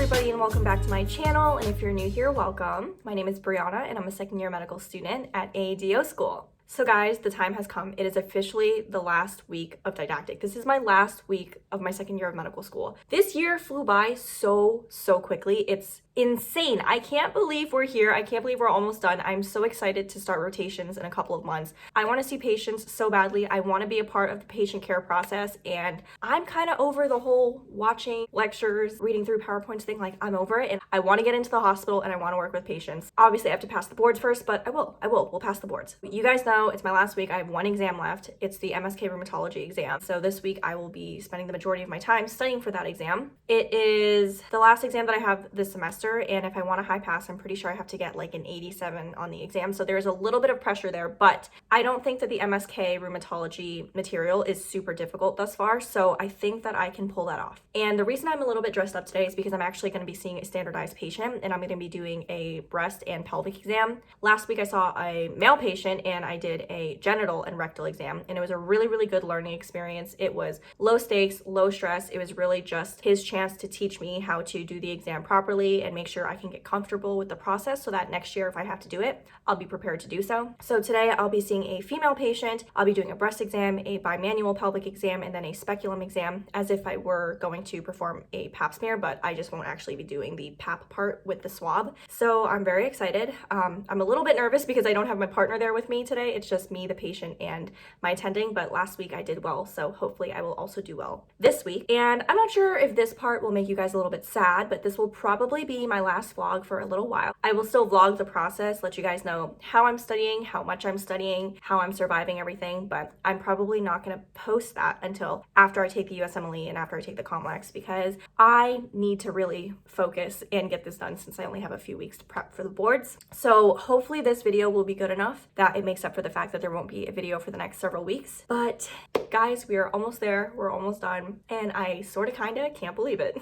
everybody and welcome back to my channel, and if you're new here, welcome. My name is b.eeana and I'm a second-year medical student at AADO school. So guys, the time has come. It is officially the last week of didactic. This is my last week of my second year of medical school. This year flew by so quickly. It's insane. I can't believe we're here. I can't believe we're almost done. I'm so excited to start rotations in a couple of months. I want to see patients so badly. I want to be a part of the patient care process, and I'm kind of over the whole watching lectures, reading through PowerPoints thing. Like, I'm over it, and I want to get into the hospital and I want to work with patients. Obviously, I have to pass the boards first, but I will. We'll pass the boards. You guys know it's my last week. I have one exam left. It's the MSK rheumatology exam. So this week I will be spending the majority of my time studying for that exam. It is the last exam that I have this semester, and if I want a high pass, I'm pretty sure I have to get like an 87 on the exam. So there's a little bit of pressure there, but I don't think that the MSK rheumatology material is super difficult thus far. So I think that I can pull that off. And the reason I'm a little bit dressed up today is because I'm actually going to be seeing a standardized patient, and I'm going to be doing a breast and pelvic exam. Last week I saw a male patient and I did a genital and rectal exam, and it was a really good learning experience. It was low stakes, low stress. It was really just his chance to teach me how to do the exam properly and make sure I can get comfortable with the process so that next year if I have to do it, I'll be prepared to do so. So today I'll be seeing a female patient. I'll be doing a breast exam, a bimanual pelvic exam, and then a speculum exam, as if I were going to perform a pap smear, but I just won't actually be doing the pap part with the swab. So I'm very excited. I'm a little bit nervous because I don't have my partner there with me today. It's just me, the patient, and my attending, but last week I did well, so hopefully I will also do well this week. And I'm not sure if this part will make you guys a little bit sad, but this will probably be my last vlog for a little while. I will still vlog the process, let you guys know how I'm studying, how much I'm studying, how I'm surviving everything, but I'm probably not going to post that until after I take the USMLE and after I take the complex, because I need to really focus and get this done since I only have a few weeks to prep for the boards. So hopefully this video will be good enough that it makes up for the fact that there won't be a video for the next several weeks. But guys, we are almost there. We're almost done, and I sort of kind of can't believe it.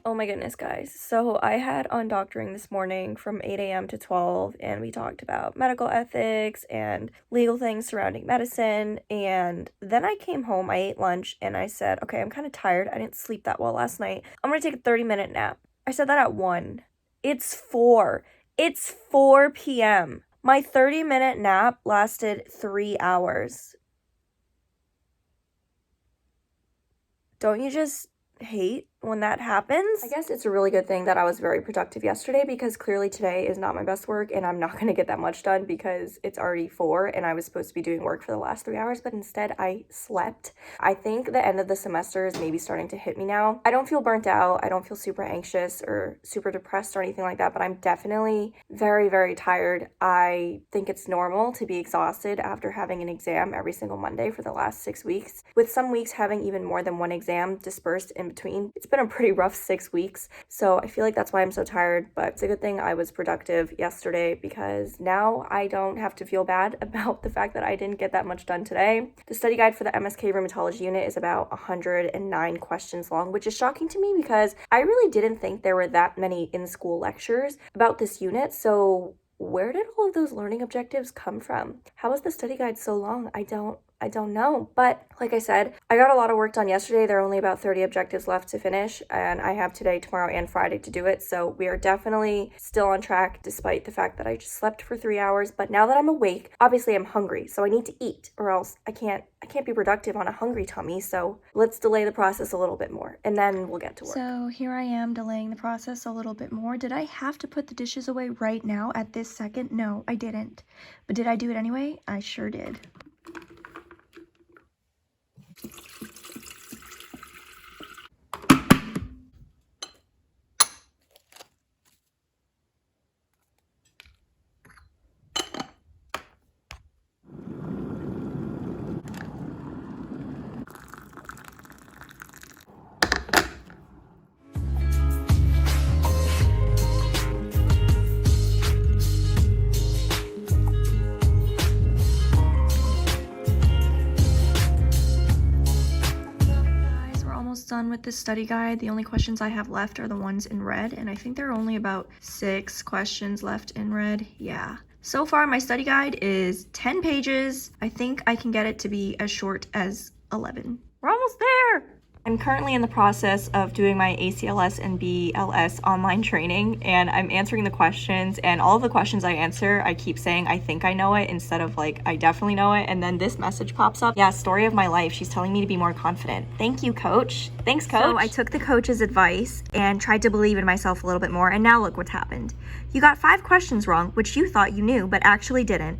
Oh my goodness, guys. So I had on doctoring this morning from 8 a.m. to 12, and we talked about medical ethics and legal things surrounding medicine. And then I came home, I ate lunch, and I said, okay, I'm kind of tired. I didn't sleep that well last night. I'm going to take a 30-minute nap. I said that at 1. It's 4. It's 4 p.m. My 30-minute nap lasted 3 hours. Don't you just hate when that happens? I guess it's a really good thing that I was very productive yesterday, because clearly today is not my best work and I'm not going to get that much done because it's already 4 and I was supposed to be doing work for the last 3 hours, but instead I slept. I think the end of the semester is maybe starting to hit me now. I don't feel burnt out. I don't feel super anxious or super depressed or anything like that, but I'm definitely very tired. I think it's normal to be exhausted after having an exam every single Monday for the last 6 weeks, with some weeks having even more than one exam dispersed in between. It's been a pretty rough 6 weeks, so I feel like that's why I'm so tired, but it's a good thing I was productive yesterday, because now I don't have to feel bad about the fact that I didn't get that much done today. The study guide for the MSK rheumatology unit is about 109 questions long, which is shocking to me because I really didn't think there were that many in-school lectures about this unit. So where did all of those learning objectives come from? How is the study guide so long? I don't know. But like I said, I got a lot of work done yesterday. There are only about 30 objectives left to finish, and I have today, tomorrow, and Friday to do it. So we are definitely still on track despite the fact that I just slept for 3 hours. But now that I'm awake, obviously I'm hungry, so I need to eat, or else I can't be productive on a hungry tummy. So let's delay the process a little bit more and then we'll get to work. So here I am delaying the process a little bit more. Did I have to put the dishes away right now at this second? No, I didn't. But did I do it anyway? I sure did. at this study guide, the only questions I have left are the ones in red, and I think there are only about 6 questions left in red. Yeah. So far, my study guide is 10 pages. I think I can get it to be as short as 11. We're almost there! I'm currently in the process of doing my ACLS and BLS online training, and I'm answering the questions, and all of the questions I answer, I keep saying I think I know it instead of like I definitely know it, and then this message pops up. Yeah, story of my life. She's telling me to be more confident. Thank you, coach. Thanks, coach. So I took the coach's advice and tried to believe in myself a little bit more, and now look what's happened. You got 5 questions wrong, which you thought you knew, but actually didn't.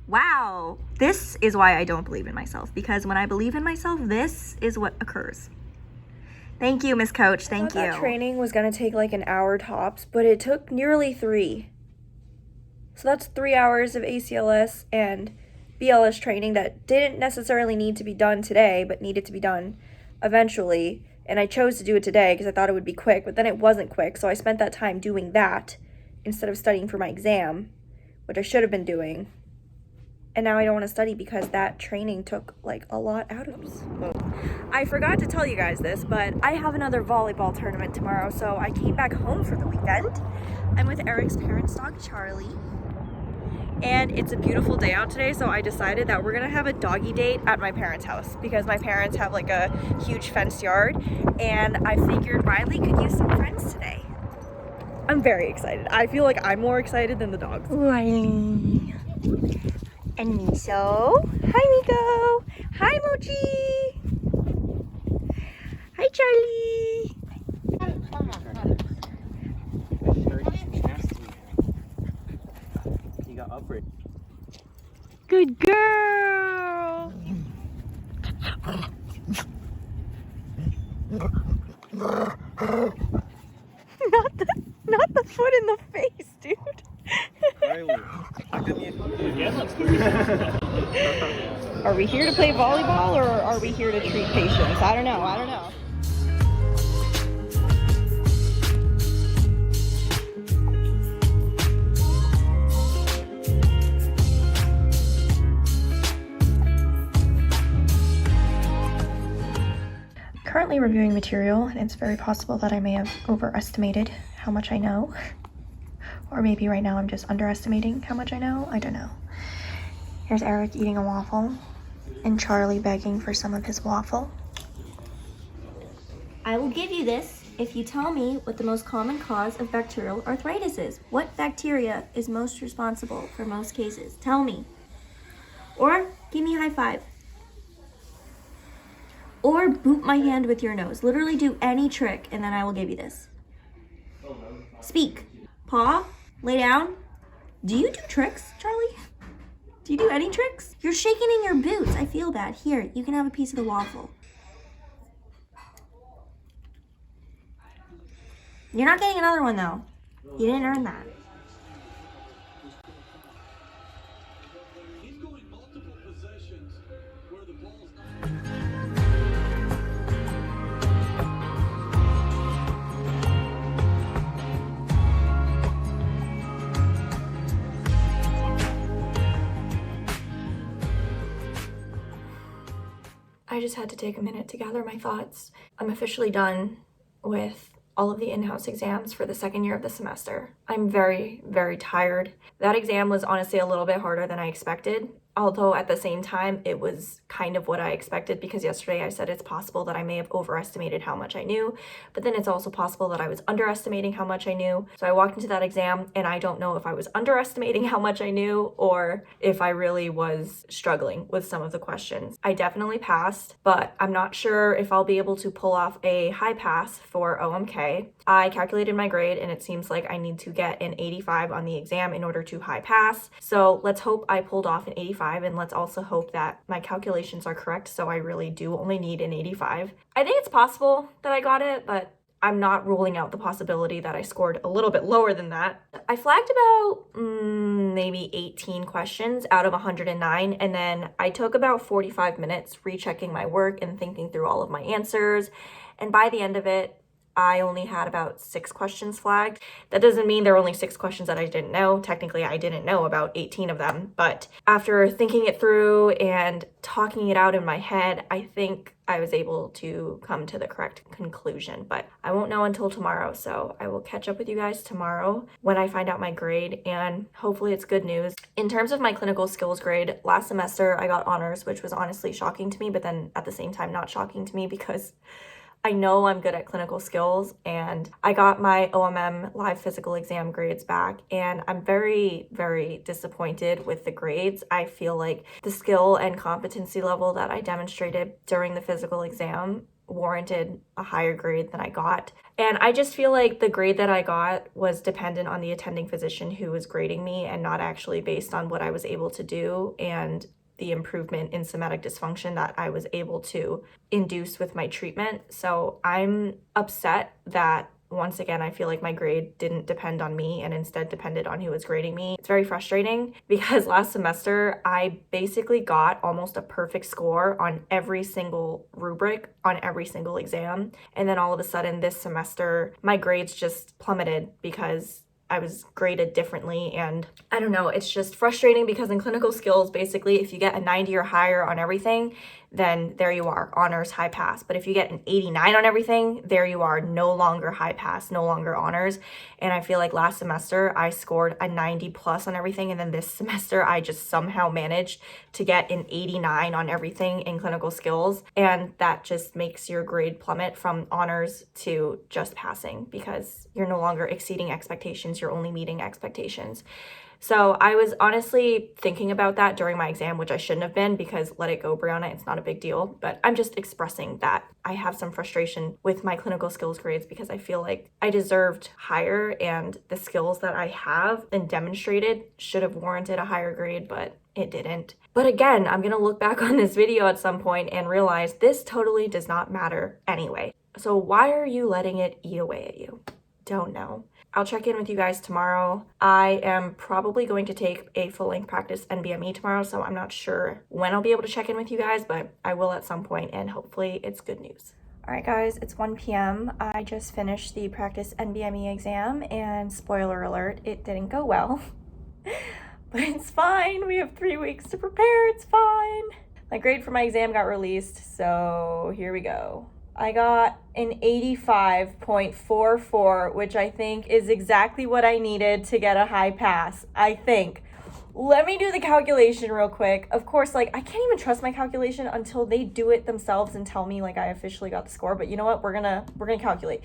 Wow, this is why I don't believe in myself, because when I believe in myself, this is what occurs. Thank you, Miss Coach. Thank you. That training was gonna take like an hour tops, but it took nearly 3. So that's 3 hours of ACLS and BLS training that didn't necessarily need to be done today, but needed to be done eventually. And I chose to do it today because I thought it would be quick, but then it wasn't quick. So I spent that time doing that instead of studying for my exam, which I should have been doing. And now I don't want to study because that training took like a lot out of me. I forgot to tell you guys this, but I have another volleyball tournament tomorrow, so I came back home for the weekend. I'm with Eric's parents' dog, Charlie. And it's a beautiful day out today, so I decided that we're gonna have a doggy date at my parents' house because my parents have like a huge fenced yard, and I figured Riley could use some friends today. I'm very excited. I feel like I'm more excited than the dogs. Riley. And Miso. Hi, Miko. Hi, Mochi. Hi, Charlie. You got upward. Good girl. Not the foot in the face, dude. Are we here to play volleyball or are we here to treat patients? I don't know. Currently reviewing material, and it's very possible that I may have overestimated how much I know. Or maybe right now I'm just underestimating how much I know. I don't know. Here's Eric eating a waffle and Charlie begging for some of his waffle. I will give you this if you tell me what the most common cause of bacterial arthritis is. What bacteria is most responsible for most cases? Tell me. Or give me a high five. Or boot my hand with your nose. Literally do any trick and then I will give you this. Speak. Paw. Lay down. Do you do tricks, Charlie? Do you do any tricks? You're shaking in your boots. I feel bad. Here, you can have a piece of the waffle. You're not getting another one, though. You didn't earn that. I just had to take a minute to gather my thoughts. I'm officially done with all of the in-house exams for the second year of the semester. I'm very, very tired. That exam was honestly a little bit harder than I expected, although at the same time, it was kind of what I expected because yesterday I said it's possible that I may have overestimated how much I knew, but then it's also possible that I was underestimating how much I knew. So I walked into that exam and I don't know if I was underestimating how much I knew or if I really was struggling with some of the questions. I definitely passed, but I'm not sure if I'll be able to pull off a high pass for OMK. I calculated my grade and it seems like I need to get an 85 on the exam in order to high pass. So let's hope I pulled off an 85. And let's also hope that my calculations are correct, so I really do only need an 85. I think it's possible that I got it, but I'm not ruling out the possibility that I scored a little bit lower than that. I flagged about maybe 18 questions out of 109, and then I took about 45 minutes rechecking my work and thinking through all of my answers, and by the end of it, I only had about 6 questions flagged. That doesn't mean there were only 6 questions that I didn't know. Technically, I didn't know about 18 of them, but after thinking it through and talking it out in my head, I think I was able to come to the correct conclusion, but I won't know until tomorrow. So I will catch up with you guys tomorrow when I find out my grade, and hopefully it's good news. In terms of my clinical skills grade, last semester I got honors, which was honestly shocking to me, but then at the same time not shocking to me because I know I'm good at clinical skills, and I got my OMM live physical exam grades back, and I'm very, very disappointed with the grades. I feel like the skill and competency level that I demonstrated during the physical exam warranted a higher grade than I got. And I just feel like the grade that I got was dependent on the attending physician who was grading me and not actually based on what I was able to do and the improvement in somatic dysfunction that I was able to induce with my treatment. So I'm upset that once again, I feel like my grade didn't depend on me and instead depended on who was grading me. It's very frustrating because last semester I basically got almost a perfect score on every single rubric, on every single exam. And then all of a sudden this semester, my grades just plummeted because I was graded differently, and I don't know, it's just frustrating because in clinical skills, basically, if you get a 90 or higher on everything, then there you are, honors, high pass. But if you get an 89 on everything, there you are, no longer high pass, no longer honors. And I feel like last semester I scored a 90 plus on everything, and then this semester I just somehow managed to get an 89 on everything in clinical skills, and that just makes your grade plummet from honors to just passing because you're no longer exceeding expectations, you're only meeting expectations. So I was honestly thinking about that during my exam, which I shouldn't have been because let it go, b.eeana, it's not a big deal. But I'm just expressing that I have some frustration with my clinical skills grades because I feel like I deserved higher, and the skills that I have and demonstrated should have warranted a higher grade, but it didn't. But again, I'm gonna look back on this video at some point and realize this totally does not matter anyway. So why are you letting it eat away at you? Don't know. I'll check in with you guys tomorrow. I am probably going to take a full-length practice NBME tomorrow, so I'm not sure when I'll be able to check in with you guys, but I will at some point, and hopefully it's good news. All right, guys, it's 1 p.m. I just finished the practice NBME exam, and spoiler alert, it didn't go well. But it's fine. We have 3 weeks to prepare. It's fine. My grade for my exam got released, so here we go. I got an 85.44, which I think is exactly what I needed to get a high pass, I think. Let me do the calculation real quick. Of course, like, I can't even trust my calculation until they do it themselves and tell me, like, I officially got the score. But you know what? We're gonna calculate.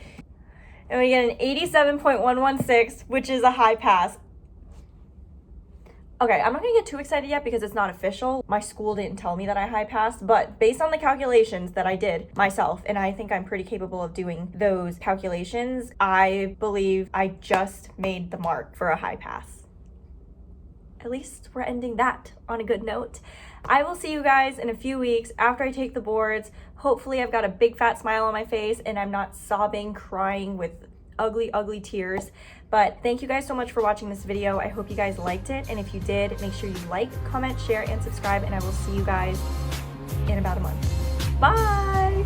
And we get an 87.116, which is a high pass. Okay, I'm not gonna get too excited yet because it's not official. My school didn't tell me that I high passed, but based on the calculations that I did myself, and I think I'm pretty capable of doing those calculations, I believe I just made the mark for a high pass. At least we're ending that on a good note. I will see you guys in a few weeks after I take the boards. Hopefully I've got a big fat smile on my face and I'm not sobbing, crying with ugly, ugly tears. But thank you guys so much for watching this video. I hope you guys liked it. And if you did, make sure you like, comment, share, and subscribe. And I will see you guys in about a month. Bye!